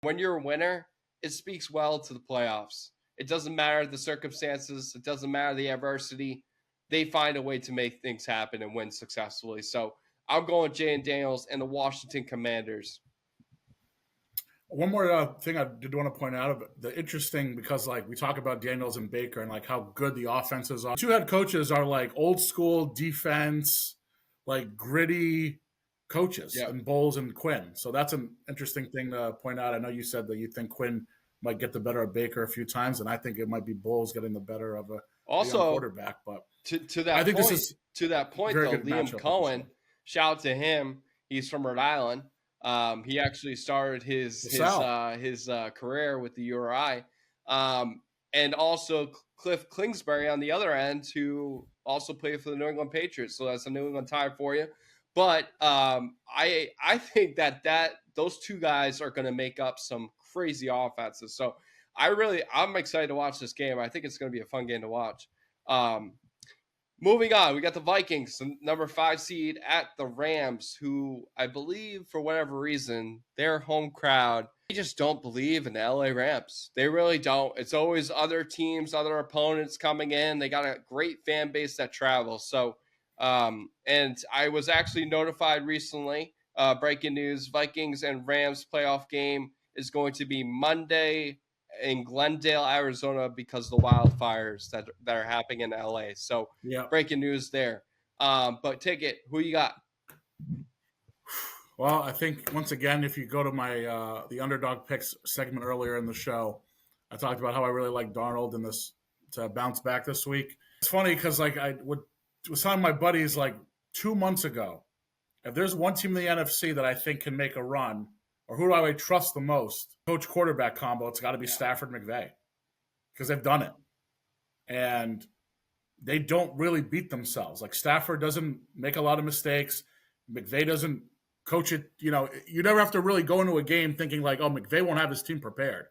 When you're a winner, it speaks well to the playoffs. It doesn't matter the circumstances. It doesn't matter the adversity. They find a way to make things happen and win successfully. So I'm going Jay Daniels and the Washington Commanders. One more thing I did want to point out, the interesting, because like we talk about Daniels and Baker and like how good the offenses are. Two head coaches are like old school defense, like gritty coaches, and Bowles and Quinn. So that's an interesting thing to point out. I know you said that you think Quinn might get the better of Baker a few times, and I think it might be Bowles getting the better of a young quarterback. But to that I think point, this is to that point though, Liam Cohen, shout out to him. He's from Rhode Island. He actually started his career with the URI, and also Cliff Kingsbury on the other end, who also played for the New England Patriots. So that's a New England tie for you. But I think that those two guys are going to make up some crazy offenses. So I'm excited to watch this game. I think it's going to be a fun game to watch. Moving on, we got the Vikings, the number 5 seed at the Rams, who I believe for whatever reason, their home crowd, they just don't believe in the LA Rams. They really don't. It's always other teams, other opponents coming in. They got a great fan base that travels. So, and I was actually notified recently, breaking news, Vikings and Rams playoff game is going to be Monday in Glendale, Arizona, because of the wildfires that are happening in LA. So breaking news there. But take it. Who you got? Well, I think once again, if you go to my the underdog picks segment earlier in the show, I talked about how I really like Darnold in this to bounce back this week. It's funny because like I was telling my buddies like 2 months ago, if there's one team in the NFC that I think can make a run, or who do I trust the most, coach quarterback combo, it's got to be Stafford McVay, because they've done it. And they don't really beat themselves. Like Stafford doesn't make a lot of mistakes. McVay doesn't coach it. You know, you never have to really go into a game thinking like, oh, McVay won't have his team prepared.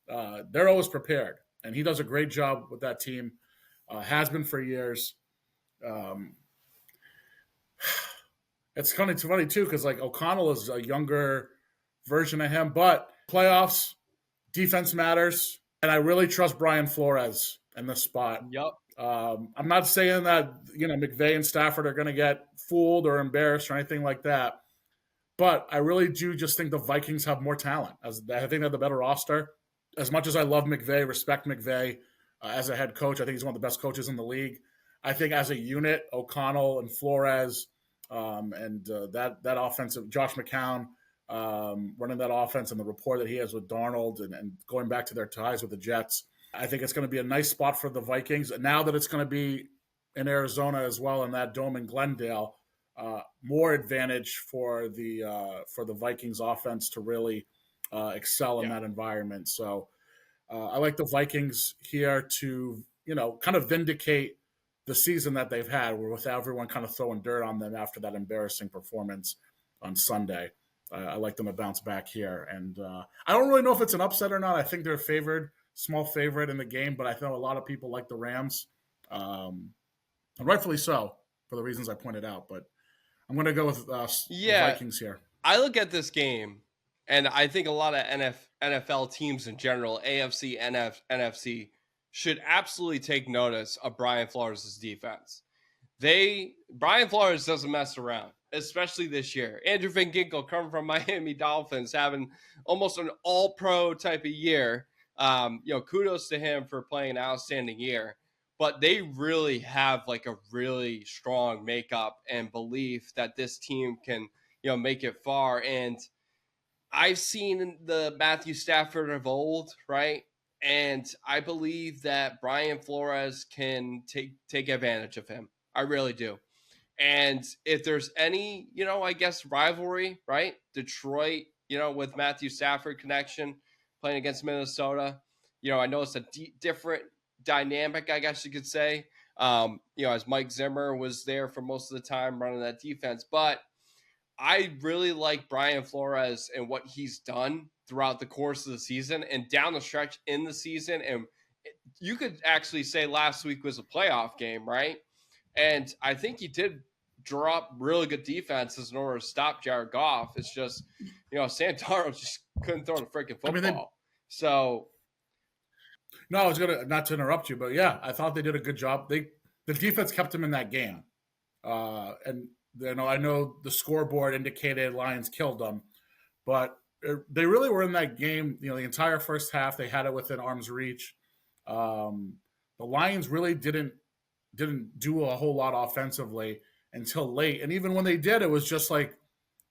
They're always prepared. And he does a great job with that team, has been for years. It's kind of funny too, because like O'Connell is a younger version of him, but playoffs, defense matters, and I really trust Brian Flores in this spot. Yep. I'm not saying that McVay and Stafford are going to get fooled or embarrassed or anything like that, but I really do just think the Vikings have more talent. I think they have the better roster. As much as I love McVay, respect McVay as a head coach, I think he's one of the best coaches in the league. I think as a unit, O'Connell and Flores and that offensive, Josh McCown, running that offense and the rapport that he has with Darnold and going back to their ties with the Jets, I think it's going to be a nice spot for the Vikings. Now that it's going to be in Arizona as well in that dome in Glendale, more advantage for the Vikings offense to really excel in that environment. So I like the Vikings here to kind of vindicate the season that they've had, with everyone kind of throwing dirt on them after that embarrassing performance on Sunday. I like them to bounce back here. And I don't really know if it's an upset or not. I think they're favored, small favorite in the game, but I know a lot of people like the Rams, and rightfully so for the reasons I pointed out. But I'm going to go with the Vikings here. I look at this game, and I think a lot of NFL teams in general, AFC, NFC, should absolutely take notice of Brian Flores' defense. Brian Flores doesn't mess around, especially this year. Andrew Van Ginkel, coming from Miami Dolphins, having almost an all-pro type of year. Kudos to him for playing an outstanding year. But they really have like a really strong makeup and belief that this team can, make it far. And I've seen the Matthew Stafford of old, right? And I believe that Brian Flores can take advantage of him. I really do. And if there's any, I guess rivalry, right? Detroit, with Matthew Stafford connection playing against Minnesota, I know it's a different dynamic, I guess you could say. As Mike Zimmer was there for most of the time running that defense, but I really like Brian Flores and what he's done throughout the course of the season and down the stretch in the season. And you could actually say last week was a playoff game, right? And I think he did draw up really good defenses in order to stop Jared Goff. It's just, Sam Darnold just couldn't throw the freaking I mean, football. So no, I was gonna not to interrupt you, but yeah, I thought they did a good job. The defense kept him in that game, and I know the scoreboard indicated Lions killed them, but they really were in that game. The entire first half they had it within arm's reach. The Lions really didn't do a whole lot offensively until late, and even when they did, it was just like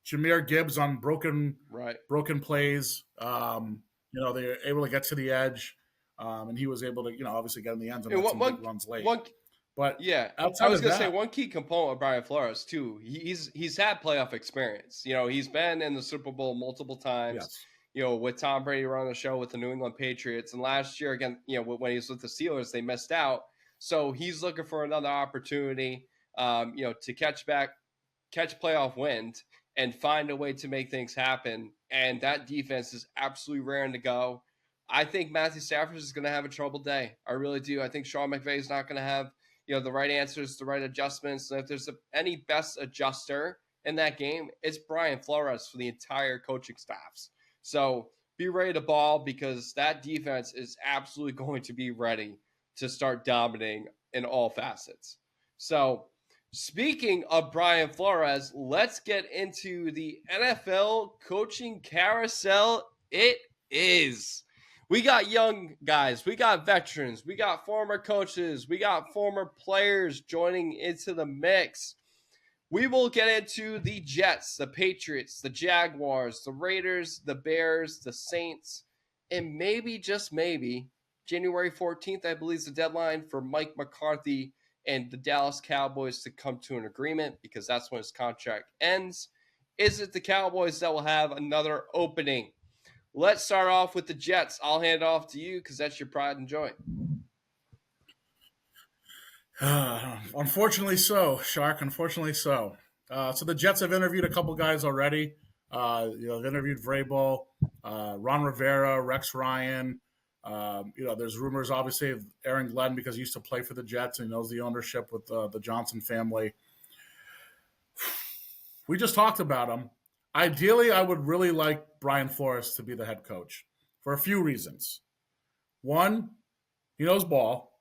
Jahmyr Gibbs on broken plays. They were able to get to the edge, and he was able to obviously get in the end zone and some big runs late. But yeah, I was gonna say one key component of Brian Flores too. He's had playoff experience. He's been in the Super Bowl multiple times. Yes. With Tom Brady running the show with the New England Patriots, and last year again, when he was with the Steelers, they missed out. So he's looking for another opportunity, to catch playoff wind and find a way to make things happen. And that defense is absolutely raring to go. I think Matthew Stafford is going to have a troubled day. I really do. I think Sean McVay is not going to have the right answers, the right adjustments. And if there's any best adjuster in that game, it's Brian Flores for the entire coaching staffs. So be ready to ball, because that defense is absolutely going to be ready to start dominating in all facets. So speaking of Brian Flores, let's get into the NFL coaching carousel. It is. We got young guys, we got veterans, we got former coaches, we got former players joining into the mix. We will get into the Jets, the Patriots, the Jaguars, the Raiders, the Bears, the Saints, and maybe, just maybe, January 14th, I believe, is the deadline for Mike McCarthy and the Dallas Cowboys to come to an agreement, because that's when his contract ends. Is it the Cowboys that will have another opening? Let's start off with the Jets. I'll hand it off to you because that's your pride and joy. Unfortunately so, Shark. Unfortunately so. So the Jets have interviewed a couple guys already. They've interviewed Vrabel, Ron Rivera, Rex Ryan. There's rumors, obviously, of Aaron Glenn, because he used to play for the Jets and knows the ownership with the Johnson family. We just talked about him. Ideally, I would really like Brian Flores to be the head coach for a few reasons. One, he knows ball.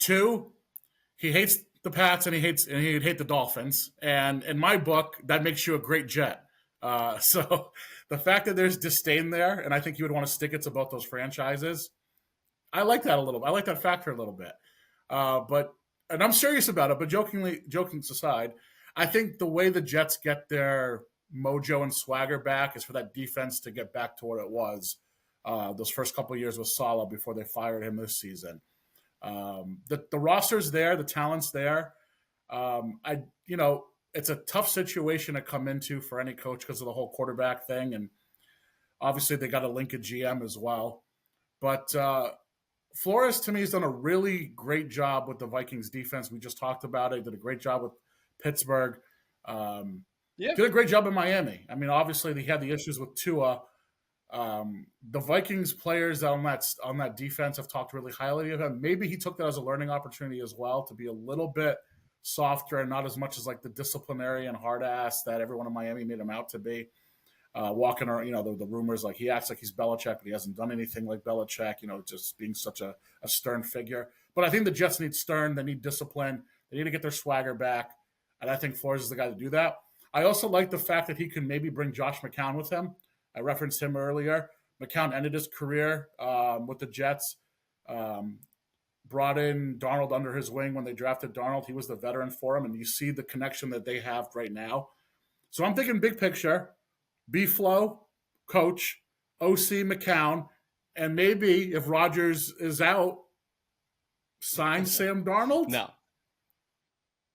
Two, he hates the Pats and he'd hate the Dolphins. And in my book, that makes you a great Jet. So the fact that there's disdain there, and I think you would want to stick it to both those franchises, I like that a little. I like that factor a little bit. And I'm serious about it. But joking aside, I think the way the Jets get their mojo and swagger back is for that defense to get back to what it was. Those first couple of years with Saleh before they fired him this season. The roster's there, the talent's there. It's a tough situation to come into for any coach because of the whole quarterback thing, and obviously they got to link a GM as well. But Flores, to me, has done a really great job with the Vikings defense. We just talked about it. He did a great job with Pittsburgh. Did a great job in Miami. I mean, obviously they had the issues with Tua. The Vikings players on that defense have talked really highly of him. Maybe he took that as a learning opportunity as well, to be a little bit softer and not as much as like the disciplinarian hard ass that everyone in Miami made him out to be. Walking around, the rumors like he acts like he's Belichick, but he hasn't done anything like Belichick, just being such a stern figure. But I think the Jets need stern. They need discipline. They need to get their swagger back. And I think Flores is the guy to do that. I also like the fact that he can maybe bring Josh McCown with him. I referenced him earlier. McCown ended his career with the Jets. Brought in Darnold under his wing when they drafted Darnold. He was the veteran for him, and you see the connection that they have right now. So I'm thinking big picture. B-Flow, coach, OC McCown, and maybe if Rodgers is out, sign Sam Darnold? No.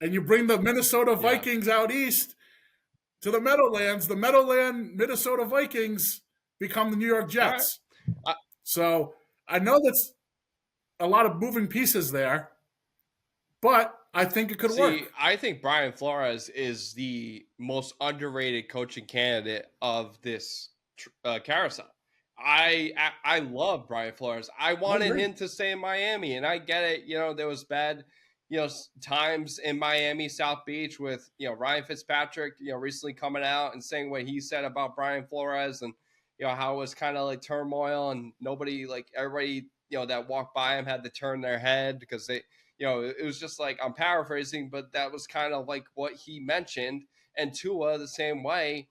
And you bring the Minnesota Vikings out east to the Meadowlands. The Meadowland Minnesota Vikings become the New York Jets. Right. So I know that's a lot of moving pieces there, but I think it could work. I think Brian Flores is the most underrated coaching candidate of this carousel. I love Brian Flores. I wanted him to stay in Miami, and I get it. There was bad, times in Miami, South Beach with, Ryan Fitzpatrick, recently coming out and saying what he said about Brian Flores and, how it was kind of like turmoil and nobody, like everybody, that walked by him had to turn their head because they, it was just like, I'm paraphrasing, but that was kind of like what he mentioned. And Tua the same way.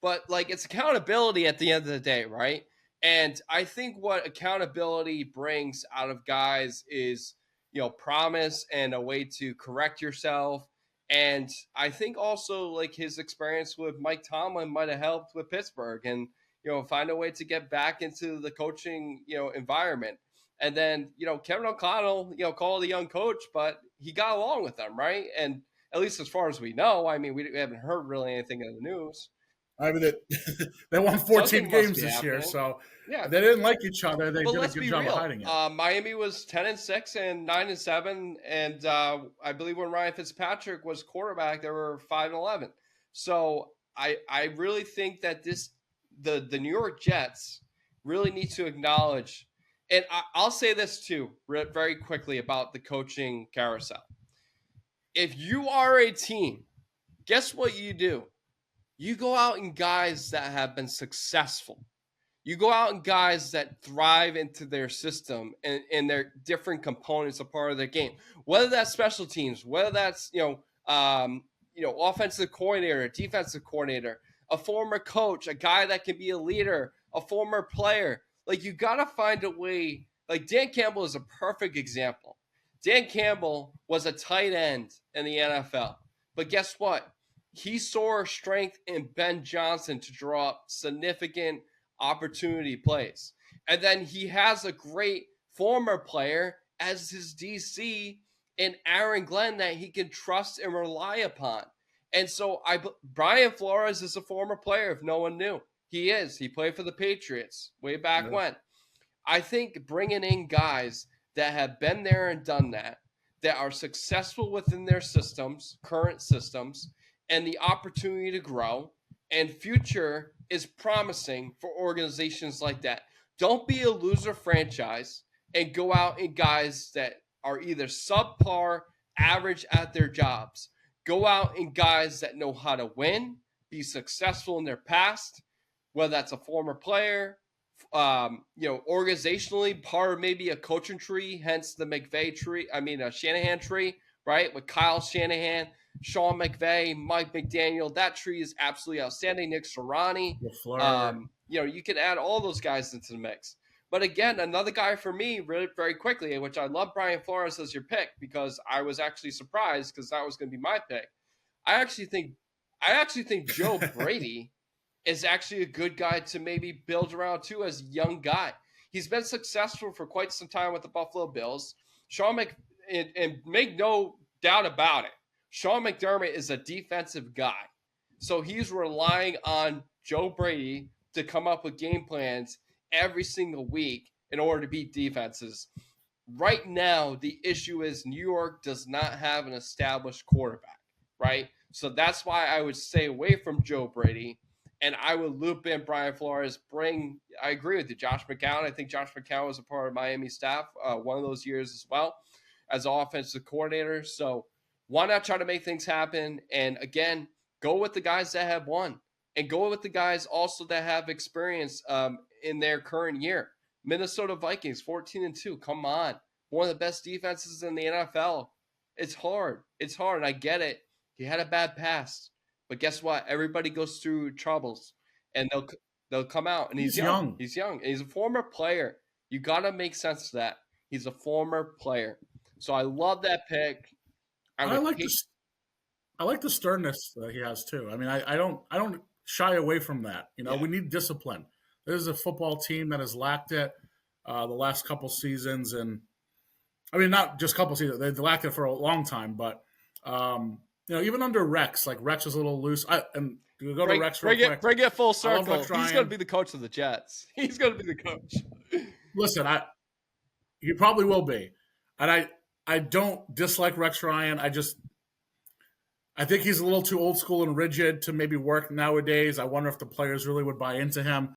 But like, it's accountability at the end of the day, right? And I think what accountability brings out of guys is, promise and a way to correct yourself. And I think also like his experience with Mike Tomlin might have helped with Pittsburgh and, find a way to get back into the coaching, environment. And then, Kevin O'Connell, called a young coach, but he got along with them, right? And at least as far as we know, I mean, we haven't heard really anything in the news. I mean, they won 14 games this year, so yeah, they didn't like each other. They but did a let's good be job real. of hiding it. Miami was 10-6 and 9-7, and I believe when Ryan Fitzpatrick was quarterback, they were 5-11. So I really think that the New York Jets really need to acknowledge, and I'll say this too very quickly about the coaching carousel. If you are a team, guess what you do? You go out and guys that have been successful. You go out and guys that thrive into their system and their different components are part of their game. Whether that's special teams, whether that's offensive coordinator, defensive coordinator, a former coach, a guy that can be a leader, a former player. Like you got to find a way. Like Dan Campbell is a perfect example. Dan Campbell was a tight end in the NFL, but guess what? He saw strength in Ben Johnson to draw up significant opportunity plays. And then he has a great former player as his DC in Aaron Glenn that he can trust and rely upon. And so Brian Flores is a former player, if no one knew. He is. He played for the Patriots way back when. I think bringing in guys that have been there and done that are successful within their systems, current systems, and the opportunity to grow and future is promising for organizations like that. Don't be a loser franchise and go out and guys that are either subpar, average at their jobs. Go out and guys that know how to win, be successful in their past, whether that's a former player, organizationally, part of maybe a coaching tree, hence the a Shanahan tree, right? With Kyle Shanahan, Sean McVay, Mike McDaniel, that tree is absolutely outstanding. Nick Sirianni, you can add all those guys into the mix. But again, another guy for me, really very quickly, which I love Brian Flores as your pick because I was actually surprised because that was going to be my pick. I actually think Joe Brady is actually a good guy to maybe build around too as a young guy. He's been successful for quite some time with the Buffalo Bills. And make no doubt about it, Sean McDermott is a defensive guy. So he's relying on Joe Brady to come up with game plans every single week in order to beat defenses. Right now, the issue is New York does not have an established quarterback, right? So that's why I would stay away from Joe Brady, and I would loop in Brian Flores. I agree with you, Josh McCown. I think Josh McCown was a part of Miami staff one of those years as well as offensive coordinator. So why not try to make things happen? And again, go with the guys that have won and go with the guys also that have experience in their current year. Minnesota Vikings, 14-2. Come on. One of the best defenses in the NFL. It's hard. And I get it. He had a bad past. But guess what? Everybody goes through troubles and they'll come out. And he's young. He's young. And he's a former player. You got to make sense of that. He's a former player. So I love that pick. I like the sternness that he has too. I mean, I don't shy away from that. We need discipline. This is a football team that has lacked it the last couple seasons, and I mean not just a couple seasons. They've lacked it for a long time, but even under Rex, like Rex was a little loose. And go to Rex real quick. Bring it full circle. He's going to be the coach of the Jets. He's going to be the coach. Listen, he probably will be, and I don't dislike Rex Ryan. I think he's a little too old school and rigid to maybe work nowadays. I wonder if the players really would buy into him.